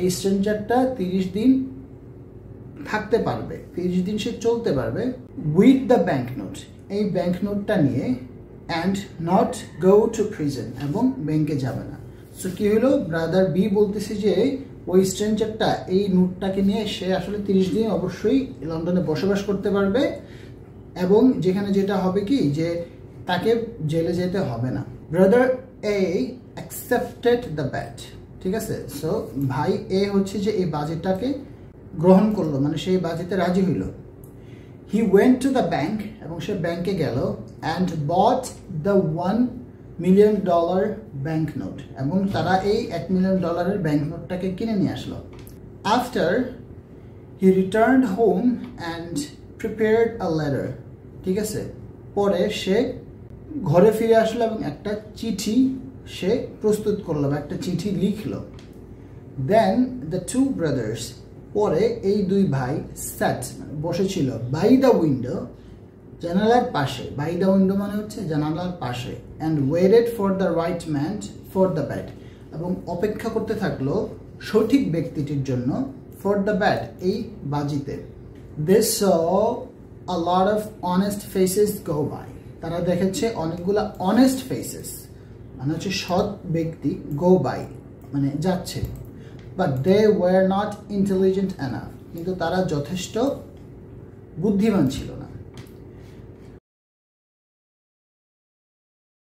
এই স্ট্রেঞ্জারটা 30 দিন থাকতে পারবে, 30 দিন সে চলতে পারবে উইথ দ্য ব্যাংক নোট, এই ব্যাংক নোটটা নিয়ে, and not go to prison, এবং ব্যাংকে যাবে না। সো কি হলো, ব্রাদার বি বলতেছে যে ওই স্ট্রেঞ্জারটা এই নোটটাকে নিয়ে সে আসলে 30 দিন অবশ্যই লন্ডনে বসবাস করতে পারবে, এবং যেখানে যেটা হবে কি যে তাকে জেলে যেতে হবে না। Brother A accepted the bat, ঠিক আছে। সো ভাই এ হচ্ছে যে এই বাজেটটাকে গ্রহণ করলো, মানে সেই বাজেটে রাজি হইল। He went to the bank, এবং সে ব্যাংকে গেল, and bot the $1 million bank note, এবং তারা এই $1 million ব্যাংক নোটটাকে কিনে নিয়ে আসলো। After he returned home and prepared a letter, ঠিক আছে। পরে সে ঘরে ফিরে আসলো এবং একটা চিঠি সে প্রস্তুত করলো বা একটা চিঠি লিখলো। দেন দ্য টু ব্রাদার্স, পরে এই দুই ভাই স্যাট বসেছিল বাই দ্য উইন্ডো, জানালার পাশে, বাই দ্য উইন্ডো মানে হচ্ছে জানালার পাশে, and waited for the right man for the bat, এবং অপেক্ষা করতে থাকলো সঠিক ব্যক্তিটির জন্য, ফর দ্য ব্যাট এই বাজিতে। They saw a lot of honest faces go by, তারা দেখেছে অনেকগুলা অনেস্ট ফেসেস মানে হচ্ছে সৎ ব্যক্তি, গো বাই মানে যাচ্ছে, but they were not intelligent enough, কিন্তু তারা যথেষ্ট বুদ্ধিমান ছিল